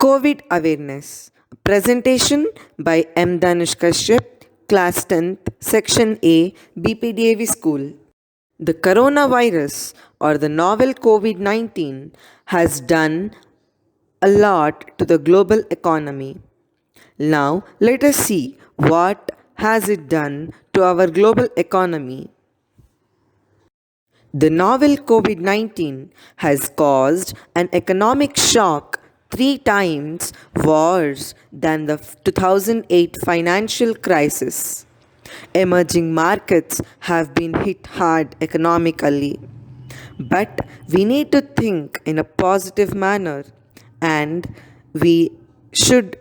COVID Awareness. Presentation by M. Danush Kashyap, Class 10th, Section A, BPDAV School. The coronavirus or the novel COVID 19 has done a lot to the global economy. Now, let us see what has it done to our global economy. The novel COVID 19 has caused an economic shock three times worse than the 2008 financial crisis. Emerging markets have been hit hard economically. But we need to think in a positive manner and we should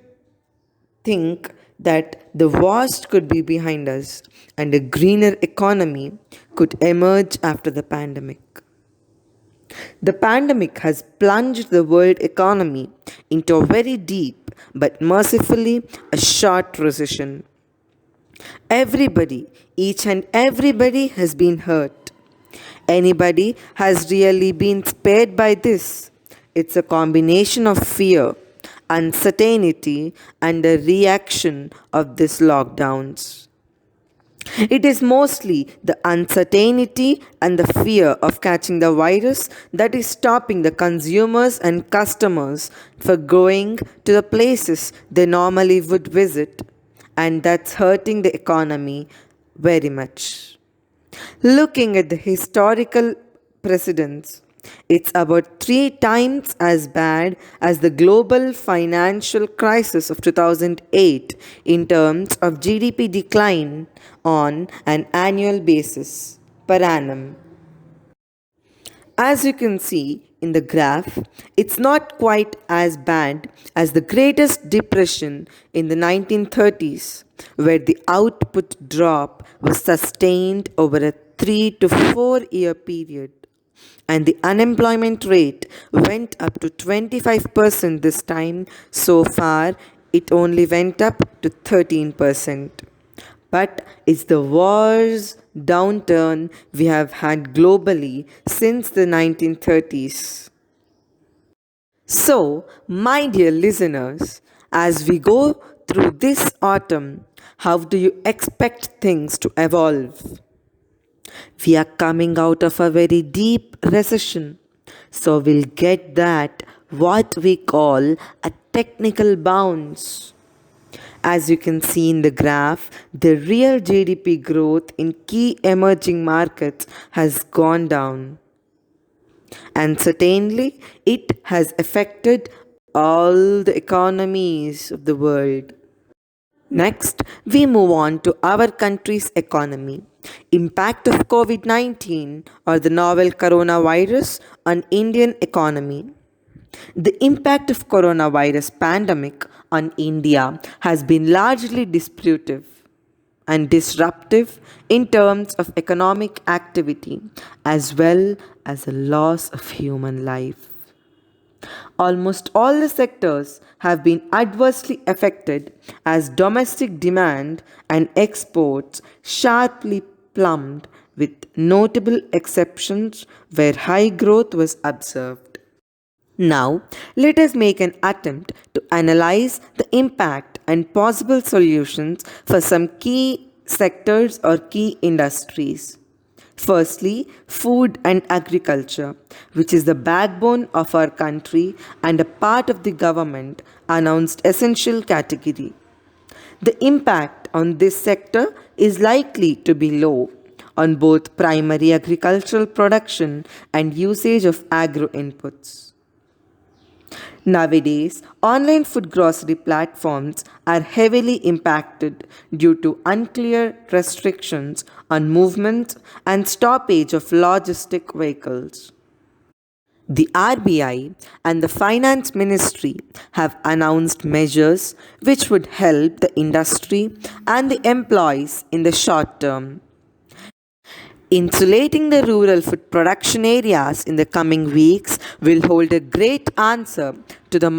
think that the worst could be behind us and a greener economy could emerge after the pandemic. The pandemic has plunged the world economy into a very deep but mercifully a short recession. Everybody, each and everybody has been hurt. Anybody has really been spared by this? It's a combination of fear, uncertainty, and the reaction of these lockdowns. It is mostly the uncertainty and the fear of catching the virus that is stopping the consumers and customers from going to the places they normally would visit, and that's hurting the economy very much. Looking at the historical precedents, it's about three times as bad as the global financial crisis of 2008 in terms of GDP decline on an annual basis per annum. As you can see in the graph, it's not quite as bad as the Greatest Depression in the 1930s, where the output drop was sustained over a 3 to 4 year period, and the unemployment rate went up to 25% this time. So far, it only went up to 13%. But it's the worst downturn we have had globally since the 1930s. So, my dear listeners, as we go through this autumn, how do you expect things to evolve? We are coming out of a very deep recession, so we'll get that what we call a technical bounce. As you can see in the graph, the real GDP growth in key emerging markets has gone down. And certainly, it has affected all the economies of the world. Next, we move on to our country's economy. Impact of COVID 19 or the novel coronavirus on Indian economy. The impact of coronavirus pandemic on India has been largely disruptive and disruptive in terms of economic activity as well as a loss of human life. Almost all the sectors have been adversely affected as domestic demand and exports sharply plumbed, with notable exceptions where high growth was observed. Now, let us make an attempt to analyze the impact and possible solutions for some key sectors or key industries. Firstly, food and agriculture, which is the backbone of our country and a part of the government announced essential category. The impact on this sector is likely to be low on both primary agricultural production and usage of agro inputs. Nowadays, online food grocery platforms are heavily impacted due to unclear restrictions on movement and stoppage of logistic vehicles. The RBI and the Finance Ministry have announced measures which would help the industry and the employees in the short term. Insulating the rural food production areas in the coming weeks will hold a great answer to the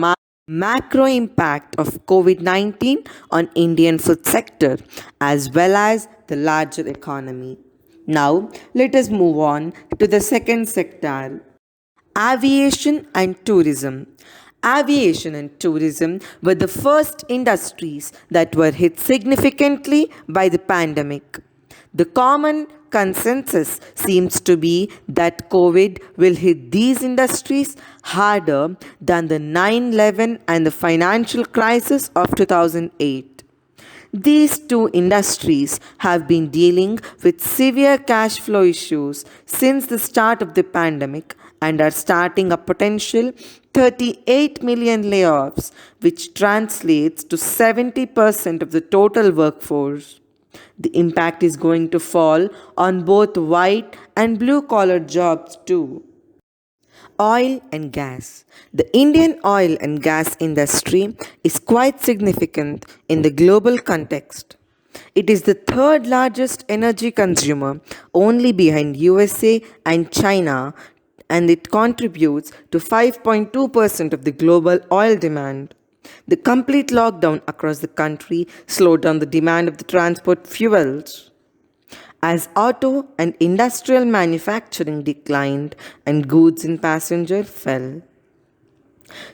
macro impact of COVID 19 on Indian food sector as well as the larger economy. Now, let us move on to the second sector, aviation and tourism. Aviation and tourism were the first industries that were hit significantly by the pandemic. The common consensus seems to be that COVID will hit these industries harder than the 9/11 and the financial crisis of 2008. These two industries have been dealing with severe cash flow issues since the start of the pandemic and are starting a potential 38 million layoffs, which translates to 70% of the total workforce. The impact is going to fall on both white and blue collar jobs too. Oil and gas. The Indian oil and gas industry is quite significant in the global context. It is the third largest energy consumer, only behind USA and China, and it contributes to 5.2% of the global oil demand. The complete lockdown across the country slowed down the demand of the transport fuels. As auto and industrial manufacturing declined and goods and passenger fell.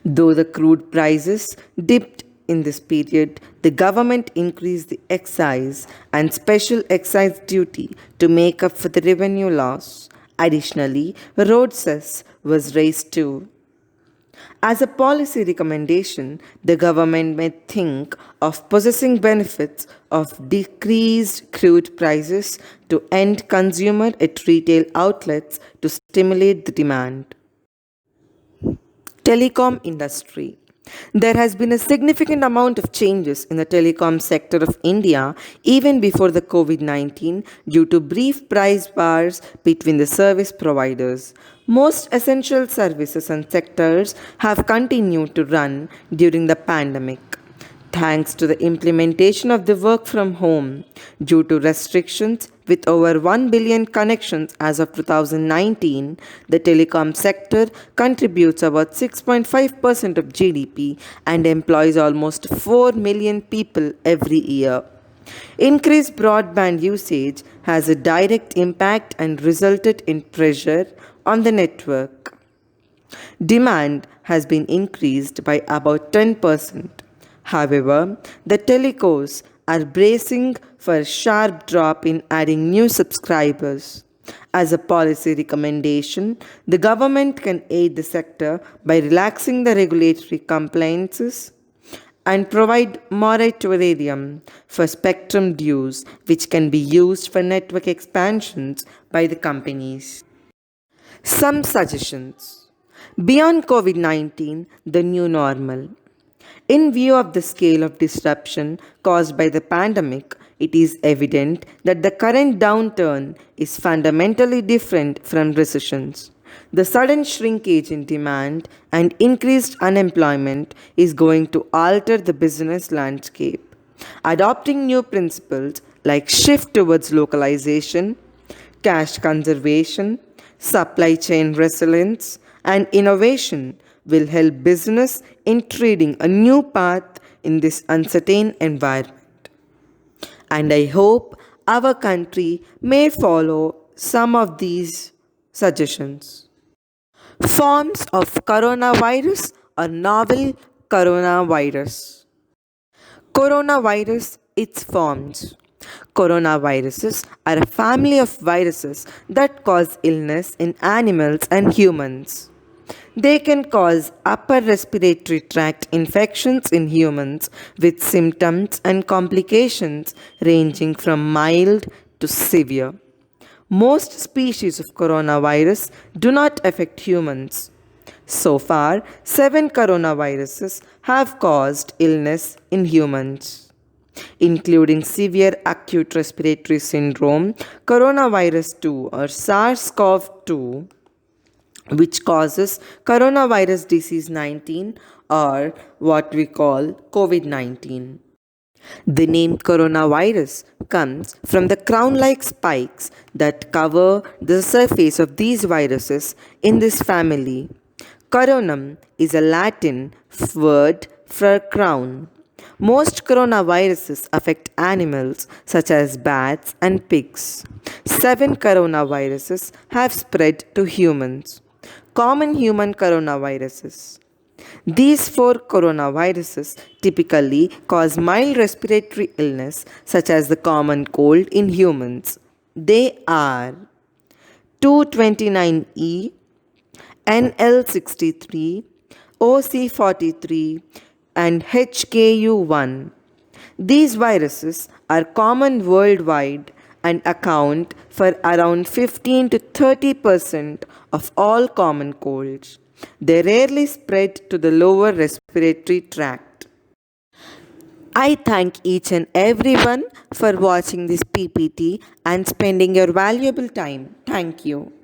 Though the crude prices dipped in this period, the government increased the excise and special excise duty to make up for the revenue loss. Additionally, road cess was raised too. As a policy recommendation, the government may think of possessing benefits of decreased crude prices to end consumer at retail outlets to stimulate the demand. Telecom industry. There has been a significant amount of changes in the telecom sector of India even before the COVID-19 due to brief price wars between the service providers. Most essential services and sectors have continued to run during the pandemic. Thanks to the implementation of the work from home due to restrictions with over 1 billion connections as of 2019, the telecom sector contributes about 6.5% of GDP and employs almost 4 million people every year. Increased broadband usage has a direct impact and resulted in pressure on the network. Demand has been increased by about 10%. However, the telecos are bracing for a sharp drop in adding new subscribers. As a policy recommendation, the government can aid the sector by relaxing the regulatory compliances and provide moratorium for spectrum dues, which can be used for network expansions by the companies. Some suggestions. Beyond COVID 19, the new normal. In view of the scale of disruption caused by the pandemic, it is evident that the current downturn is fundamentally different from recessions. The sudden shrinkage in demand and increased unemployment is going to alter the business landscape. Adopting new principles like shift towards localization, cash conservation, supply chain resilience, and innovation will help business in treading a new path in this uncertain environment. And I hope our country may follow some of these suggestions. Forms of coronavirus or novel coronavirus. Coronavirus, its forms. Coronaviruses are a family of viruses that cause illness in animals and humans. They can cause upper respiratory tract infections in humans with symptoms and complications ranging from mild to severe. Most species of coronavirus do not affect humans. So far, 7 coronaviruses have caused illness in humans, including severe acute respiratory syndrome, coronavirus 2 or SARS-CoV-2, which causes coronavirus disease 19 or what we call COVID-19. The name coronavirus comes from the crown-like spikes that cover the surface of these viruses in this family. Coronum is a Latin word for crown. Most coronaviruses affect animals such as bats and pigs. 7 coronaviruses have spread to humans. Common human coronaviruses. These four coronaviruses typically cause mild respiratory illness, such as the common cold in humans. They are 229E, NL63, OC43, and HKU1. These viruses are common worldwide and account for around 15 to 30% of all common colds. They rarely spread to the lower respiratory tract. I thank each and everyone for watching this PPT and spending your valuable time. Thank you.